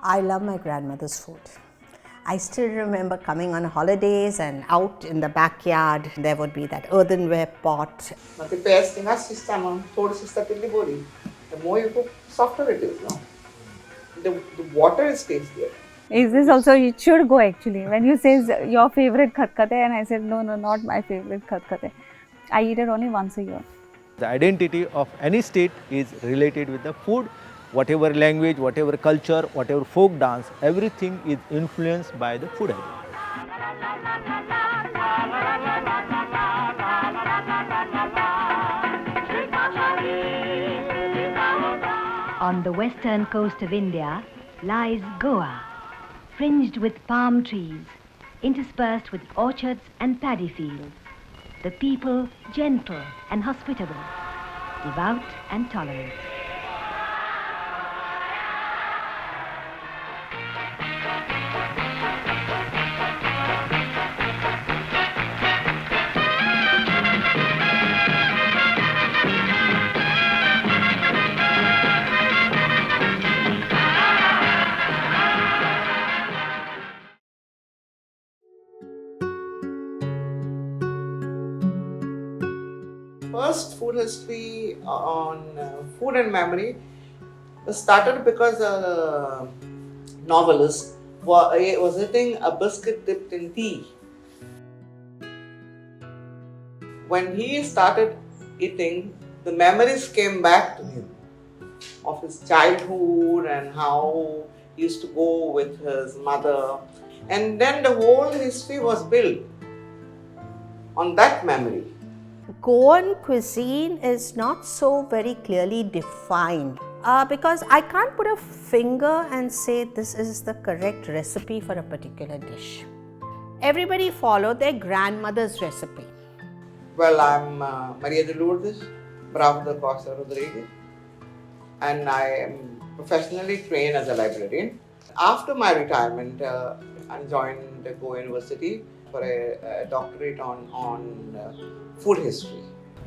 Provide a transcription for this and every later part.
I love my grandmother's food. I still remember coming on holidays and out in the backyard, there would be that earthenware pot. But the best thing is system, told sister till the body. The more you cook, softer it is, no? The water is tastier. Is this also, it should go actually. When you say your favorite khatkate and I said, no, not my favorite khatkate. I eat it only once a year. The identity of any state is related with the food. Whatever language, whatever culture, whatever folk dance, everything is influenced by the food identity. On the western coast of India lies Goa, fringed with palm trees, interspersed with orchards and paddy fields. The people gentle and hospitable, devout and tolerant. First food history on food and memory was started because a novelist was eating a biscuit dipped in tea. When he started eating, the memories came back to him of his childhood and how he used to go with his mother. And then the whole history was built on that memory. Goan cuisine is not so very clearly defined because I can't put a finger and say this is the correct recipe for a particular dish. Everybody followed their grandmother's recipe. Well, I'm Maria de Lourdes Bravo da Costa Rodriguez, and I am professionally trained as a librarian. After my retirement, I joined Goa University for a doctorate on food history.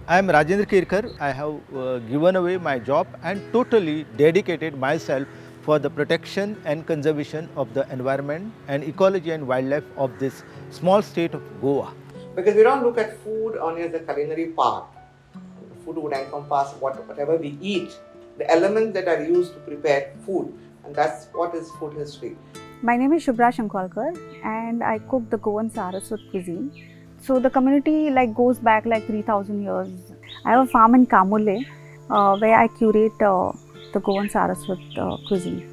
I am Rajendra Kirkar. I have given away my job and totally dedicated myself for the protection and conservation of the environment and ecology and wildlife of this small state of Goa. Because we don't look at food only as the culinary part. Food would encompass whatever we eat, the elements that are used to prepare food, and that's what is food history. My name is Shubhra Shankwalkar and I cook the Goan Saraswat cuisine. So the community goes back 3,000 years. I have a farm in Kamule where I curate the Goan Saraswat cuisine.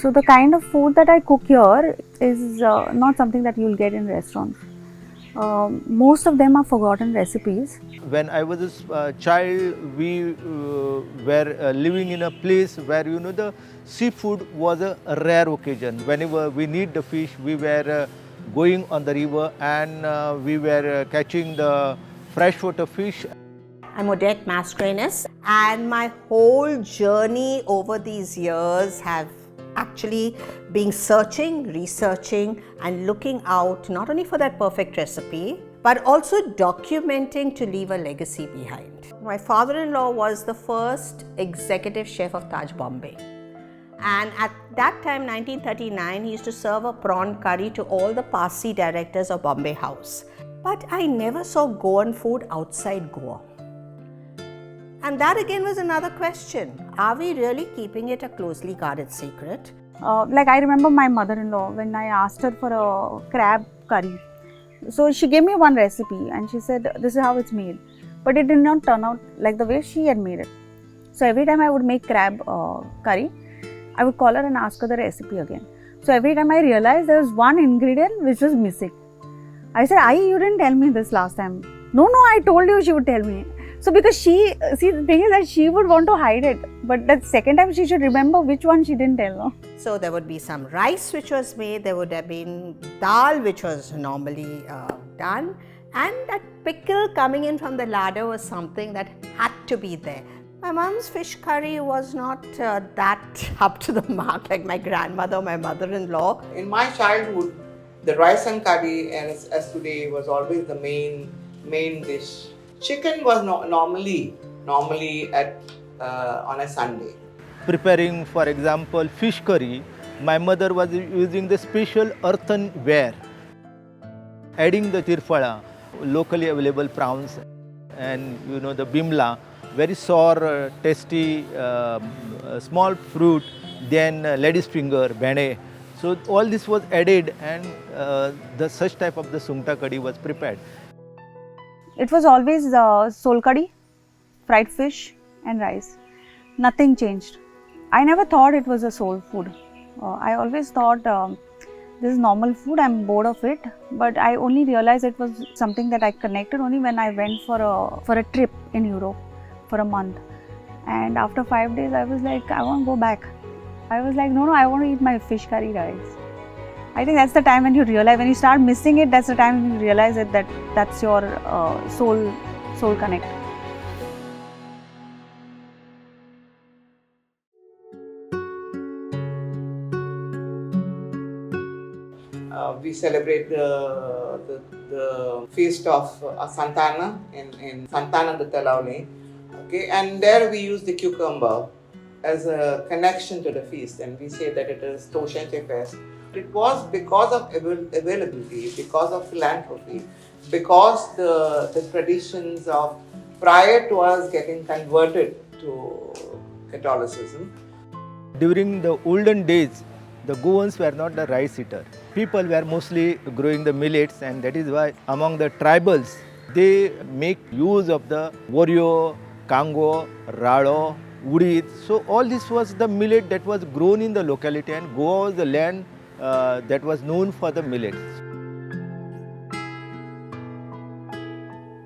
So the kind of food that I cook here is not something that you'll get in restaurants. Most of them are forgotten recipes. When I was a child, we were living in a place where the seafood was a rare occasion. Whenever we need the fish, we were going on the river and we were catching the freshwater fish. I'm Odette Mascarenhas, and my whole journey over these years have actually been searching, researching and looking out not only for that perfect recipe but also documenting to leave a legacy behind. My father-in-law was the first executive chef of Taj Bombay, and at that time 1939 he used to serve a prawn curry to all the Parsi directors of Bombay House. But I never saw Goan food outside Goa. And that again was another question. Are we really keeping it a closely guarded secret? I remember my mother-in-law when I asked her for a crab curry. So she gave me one recipe and she said this is how it's made. But it did not turn out like the way she had made it. So every time I would make crab curry, I would call her and ask her the recipe again. So every time I realized there was one ingredient which was missing. I said, you didn't tell me this last time. No, I told you she would tell me. So because the thing is that she would want to hide it, but the second time she should remember which one she didn't tell. No? So there would be some rice which was made, there would have been dal which was normally done, and that pickle coming in from the ladder was something that had to be there. My mom's fish curry was not that up to the mark like my grandmother, my mother-in-law. In my childhood, the rice and curry, as today, was always the main dish. Chicken was normally at on a Sunday. Preparing, for example, fish curry, My mother was using the special earthenware, adding the tirfala, locally available prawns, and the bimla, very sour, tasty, small fruit, then lady's finger, bene. So all this was added, and the such type of the sungta curry was prepared. It was always sol curry, fried fish and rice. Nothing changed. I never thought it was a soul food. I always thought this is normal food, I'm bored of it. But I only realized it was something that I connected only when I went for a trip in Europe for a month. And after 5 days, I was like, I want to go back. I was like, no, I want to eat my fish curry rice. I think that's the time when you realize, when you start missing it, that's the time when you realize that's your soul connect. We celebrate the feast of Santana in Santana de Talaule. Okay, and there we use the cucumber as a connection to the feast, and we say that it is Toshenche Fest. It was because of availability, because of philanthropy, because the traditions of prior to us getting converted to Catholicism. During the olden days, the Goans were not the rice eater. People were mostly growing the millets, and that is why among the tribals, they make use of the Wario, Kango, Rado, Urid. So all this was the millet that was grown in the locality, and Goa was the land that was known for the millets.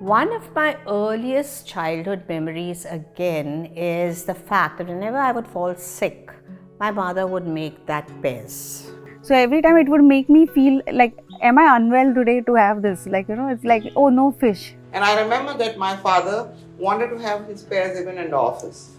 One of my earliest childhood memories again is the fact that whenever I would fall sick, my mother would make that pears. So every time it would make me feel like, am I unwell today to have this? Like, it's like, oh, no fish. And I remember that my father wanted to have his pears even in the office.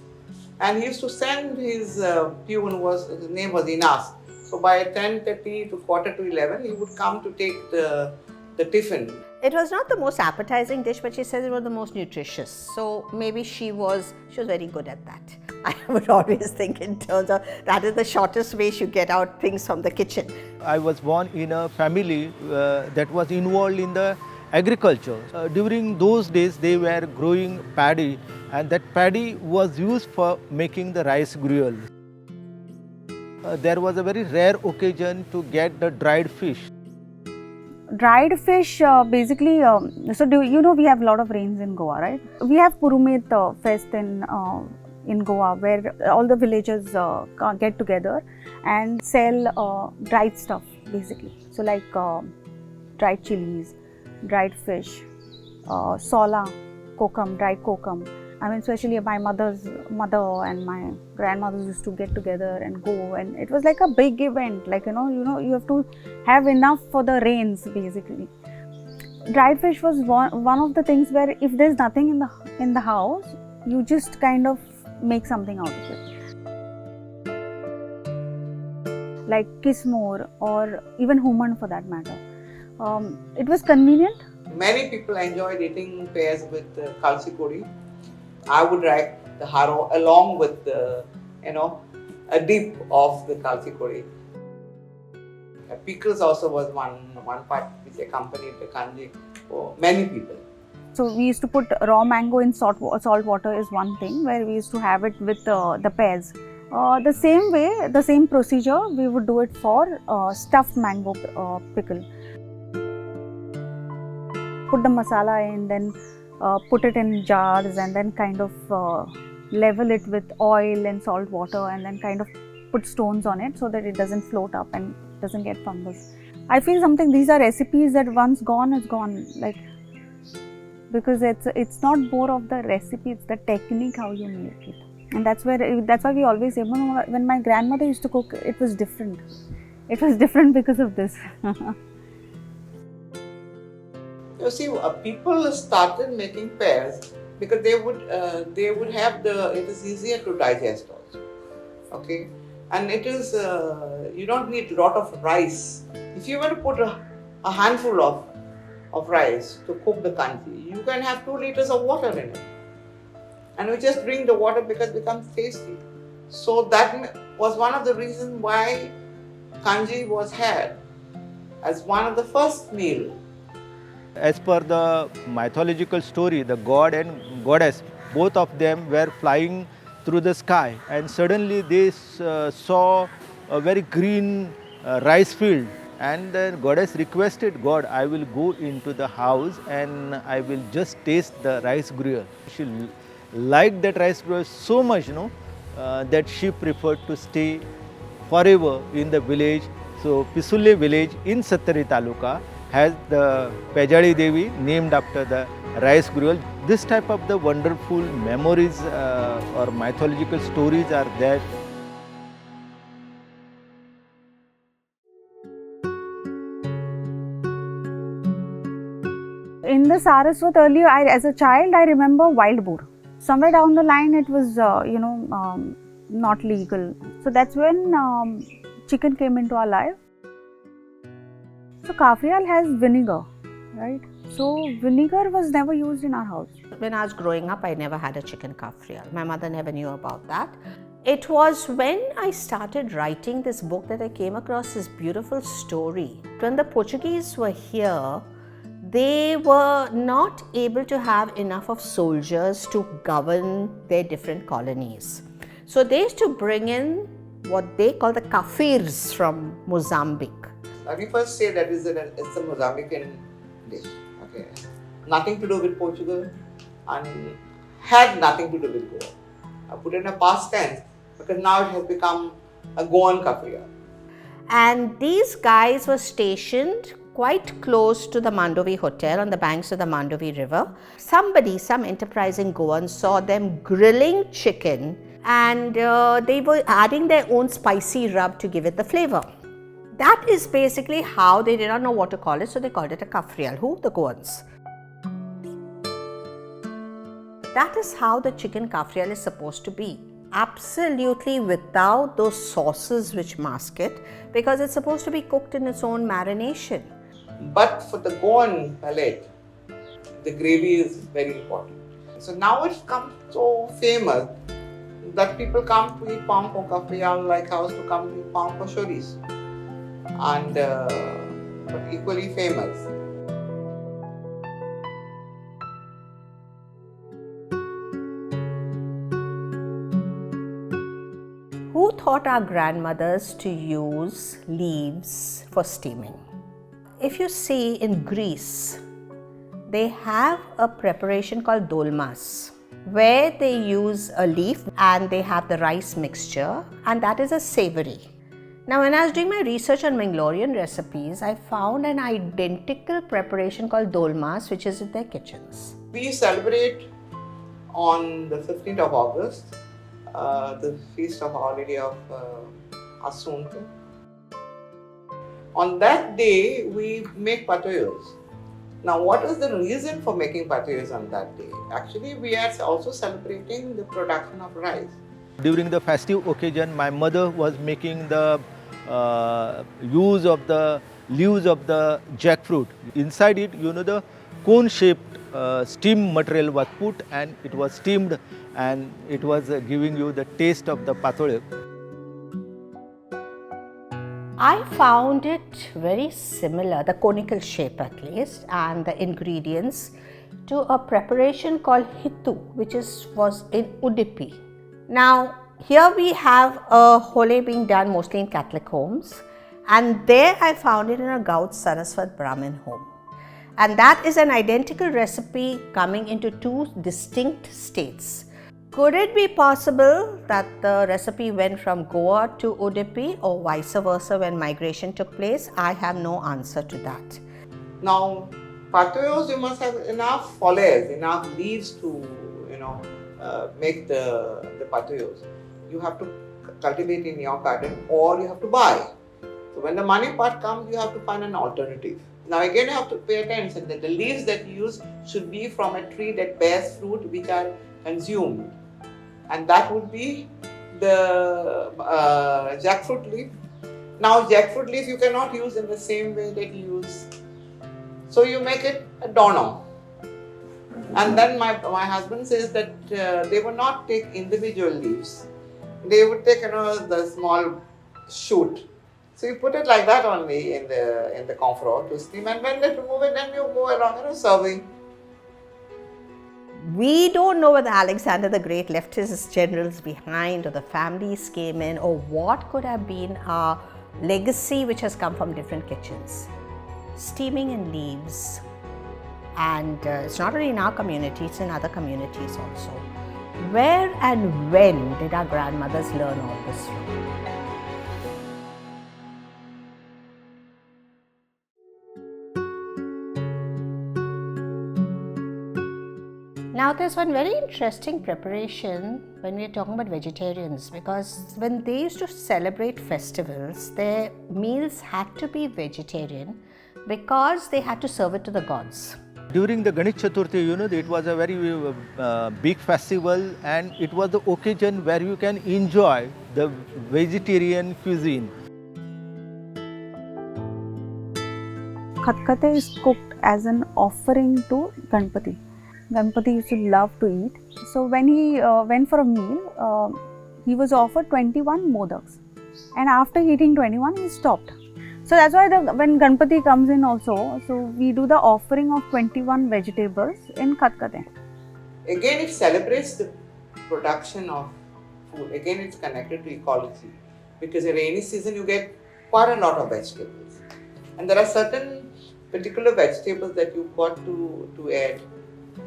And he used to send his peon, his name was Inas. So by 10:30 to quarter to 11, he would come to take the tiffin. It was not the most appetizing dish, but she says it was the most nutritious. So maybe she was very good at that. I would always think in terms of that is the shortest way you get out things from the kitchen. I was born in a family that was involved in the agriculture. During those days, they were growing paddy, and that paddy was used for making the rice gruel. There was a very rare occasion to get the dried fish. Dried fish, basically, so we have a lot of rains in Goa, right? We have Purumet fest in Goa, where all the villagers get together and sell dried stuff, basically. So like dried chilies, dried fish, sola, kokum, dried kokum. I mean, especially my mother's mother and my grandmothers used to get together and go, and it was like a big event. Like you have to have enough for the rains, basically. Dried fish was one of the things where if there's nothing in the house, you just kind of make something out of it. Like kismore or even human for that matter. It was convenient. Many people enjoyed eating pears with kalsi kori. I would like the haro along with a dip of the kalsi kori. Pickles also was one part which accompanied the kanji for many people. So we used to put raw mango in salt water is one thing, where we used to have it with the pears. The same way, the same procedure, we would do it for stuffed mango pickle. Put the masala in, then put it in jars, and then kind of level it with oil and salt water, and then kind of put stones on it so that it doesn't float up and doesn't get fungus. I feel these are recipes that once gone is gone, like, because it's not more of the recipe, it's the technique how you make it. And that's why we always say, when my grandmother used to cook, it was different. It was different because of this. You see, people started making pears because they would have it is easier to digest also. Okay, and it is you don't need a lot of rice. If you were to put a handful of rice to cook the kanji, you can have 2 liters of water in it, and you just drink the water because it becomes tasty. So that was one of the reasons why kanji was had as one of the first meal. As per the mythological story, the god and goddess, both of them were flying through the sky, and suddenly they saw a very green rice field, and the goddess requested God, I will go into the house and I will just taste the rice gruel. She liked that rice gruel so much, that she preferred to stay forever in the village. So Pisulle village in Sattari Taluka has the Pejali Devi named after the rice gruel. This type of the wonderful memories or mythological stories are there. In the Saraswat earlier, as a child, I remember wild boar. Somewhere down the line, it was, not legal. So that's when chicken came into our life. So kafrial has vinegar, right? So vinegar was never used in our house. When I was growing up, I never had a chicken kafrial. My mother never knew about that. It was when I started writing this book that I came across this beautiful story. When the Portuguese were here, they were not able to have enough of soldiers to govern their different colonies. So they used to bring in what they call the kafirs from Mozambique. Let me first say that it's a Mozambican dish. Okay, nothing to do with Portugal and had nothing to do with Goa. I put it in a past tense because now it has become a Goan kafrial. And these guys were stationed quite close to the Mandovi Hotel on the banks of the Mandovi River. Some enterprising Goan saw them grilling chicken, and they were adding their own spicy rub to give it the flavor. That is basically how they did not know what to call it, so they called it a kafrial. Who? The Goans. That is how the chicken kafrial is supposed to be. Absolutely without those sauces which mask it, because it's supposed to be cooked in its own marination. But for the Goan palate, the gravy is very important. So now it's become so famous that people come to eat palm for kafrial like I used to come to eat palm for choris. And but equally famous. Who taught our grandmothers to use leaves for steaming? If you see in Greece, they have a preparation called dolmas, where they use a leaf and they have the rice mixture, and that is a savory. Now, when I was doing my research on Mangalorean recipes, I found an identical preparation called dolmas, which is in their kitchens. We celebrate on the 15th of August, the feast of Our Lady of Asunta. On that day, we make patuyos. Now, what is the reason for making patuyos on that day? Actually, we are also celebrating the production of rice. During the festive occasion, my mother was making the use of the leaves of the jackfruit. Inside it, the cone-shaped steam material was put, and it was steamed, and it was giving you the taste of the pathoyo. I found it very similar, the conical shape at least, and the ingredients to a preparation called hitu, which was in Udupi. Now, here we have a hole being done mostly in Catholic homes, and there I found it in a Gaut Saraswat Brahmin home. And that is an identical recipe coming into two distinct states. Could it be possible that the recipe went from Goa to Udupi or vice versa when migration took place? I have no answer to that. Now, patuyos, you must have enough foliage, enough leaves to, make the patuyos. You have to cultivate in your garden or you have to buy. So when the money part comes, you have to find an alternative. Now again, you have to pay attention that the leaves that you use should be from a tree that bears fruit which are consumed. And that would be the jackfruit leaf. Now jackfruit leaf you cannot use in the same way that you use. So you make it a dono. And then my husband says that they would not take individual leaves. They would take the small shoot. So you put it like that only in the comfort to steam, and when they remove it, then you go along, serving. We don't know whether Alexander the Great left his generals behind, or the families came in, or what could have been a legacy which has come from different kitchens. Steaming in leaves, and it's not only in our community, it's in other communities also. Where and when did our grandmothers learn all this from? Now there's one very interesting preparation when we're talking about vegetarians, because when they used to celebrate festivals, their meals had to be vegetarian because they had to serve it to the gods. During the Ganesh Chaturthi, it was a very big festival, and it was the occasion where you can enjoy the vegetarian cuisine. Khatkate is cooked as an offering to Ganpati. Ganpati used to love to eat. So when he went for a meal, he was offered 21 modaks. And after eating 21, he stopped. So that's why when Ganpati comes in also, so we do the offering of 21 vegetables in Khatkate. Again, it celebrates the production of food. Again, it's connected to ecology, because in rainy season you get quite a lot of vegetables, and there are certain particular vegetables that you've got to add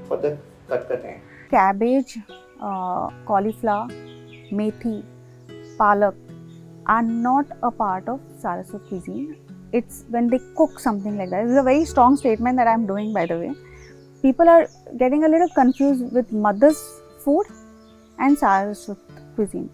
for the Khatkate. Cabbage, cauliflower, methi, palak are not a part of Saraswat cuisine. It's when they cook something like that. It's a very strong statement that I'm doing, by the way. People are getting a little confused with mother's food and Saraswat cuisine.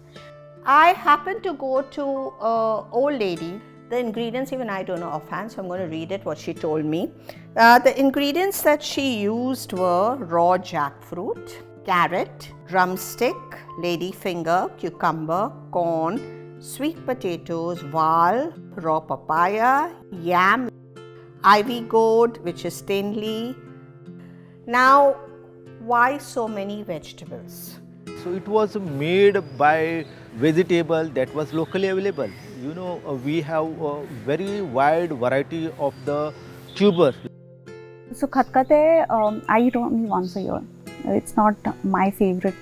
I happened to go to an old lady. The ingredients even I don't know offhand, so I'm going to read it what she told me. The ingredients that she used were raw jackfruit, carrot, drumstick, ladyfinger, cucumber, corn, sweet potatoes, val, raw papaya, yam, ivy gourd, which is thinly. Now, why so many vegetables? So it was made by vegetable that was locally available. We have a very wide variety of the tubers. So Khatkate, I eat only once a year. It's not my favorite.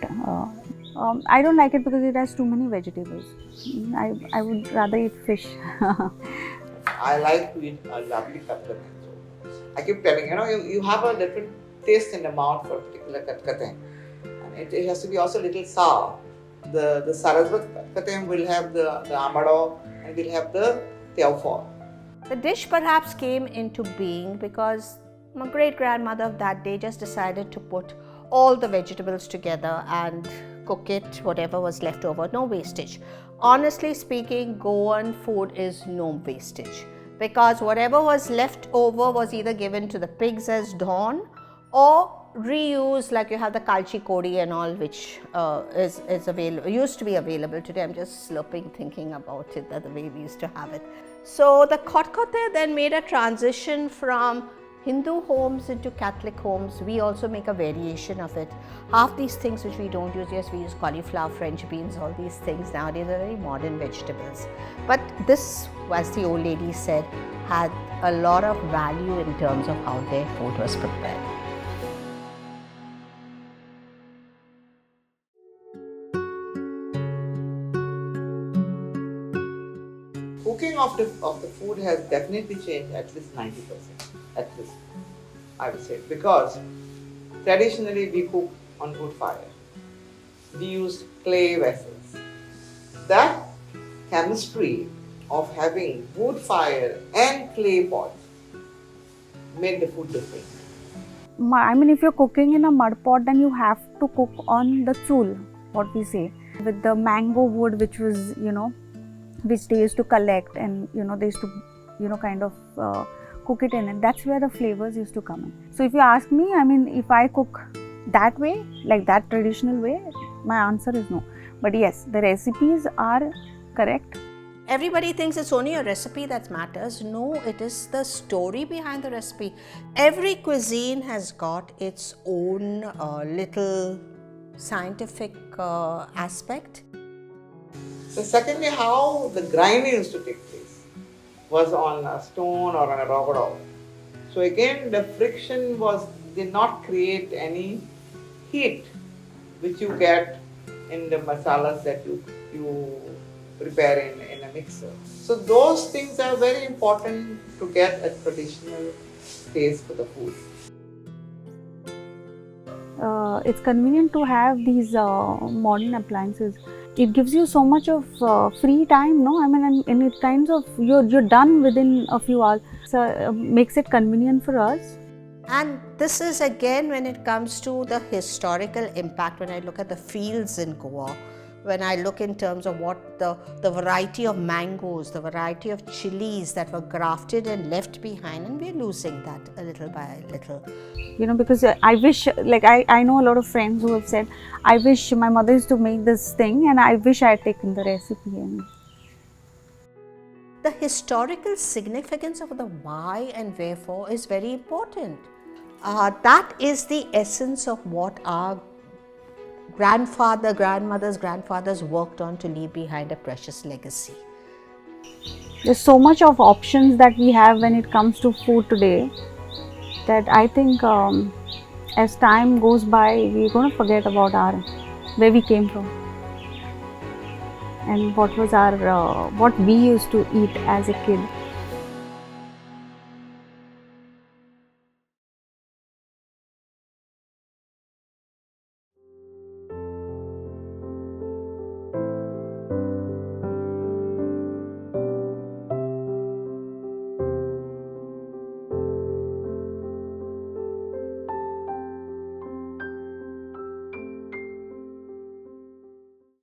I don't like it because it has too many vegetables. I would rather eat fish. I like to eat a lovely Khatkate. I keep telling you have a different taste in the mouth for a particular Khatkate, and it has to be also a little sour. The Saraswat Khatkate will have the amado, and will have the teofor. The dish perhaps came into being because my great-grandmother of that day just decided to put all the vegetables together and cook it, whatever was left over, no wastage. Honestly speaking, Goan food is no wastage, because whatever was left over was either given to the pigs as dawn or reused, like you have the kalchi kodi and all, which is available, used to be available. Today I'm just slurping thinking about it, that the way we used to have it. So the Khatkate then made a transition from Hindu homes into Catholic homes. We also make a variation of it. Half these things which we don't use, yes, we use cauliflower, French beans, all these things nowadays are very modern vegetables. But this, as the old lady said, had a lot of value in terms of how their food was prepared. Cooking of the food has definitely changed at least 90%. At least, I would say, because traditionally we cook on wood fire. We used clay vessels. That chemistry of having wood fire and clay pots made the food different. I mean, if you're cooking in a mud pot, then you have to cook on the chul, what we say, with the mango wood, which was, which they used to collect, and they used to, kind of cook it in, and that's where the flavors used to come in. So if you ask me, I mean, if I cook that way, like that traditional way, my answer is no. But yes, the recipes are correct. Everybody thinks it's only a recipe that matters. No, it is the story behind the recipe. Every cuisine has got its own little scientific aspect. So secondly, how the grinding used to take place. was on a stone or on a rubber dog. So again, the friction did not create any heat which you get in the masalas that you prepare in a mixer. So those things are very important to get a traditional taste for the food. It's convenient to have these modern appliances. It gives you so much of free time, no? I mean, and it kinds of, you're done within a few hours. So makes it convenient for us. And this is again when it comes to the historical impact, when I look at the fields in Goa, when I look in terms of what the variety of mangoes, the variety of chilies that were grafted and left behind, and we're losing that a little by little. You know, because I wish, like I know a lot of friends who have said, I wish my mother used to make this thing and I wish I had taken the recipe. And the historical significance of the why and wherefore is very important. That is the essence of what our grandfathers worked on to leave behind a precious legacy. there's so much of options that we have when it comes to food today that I think as time goes by, we're going to forget about where we came from and what was what we used to eat as a kid.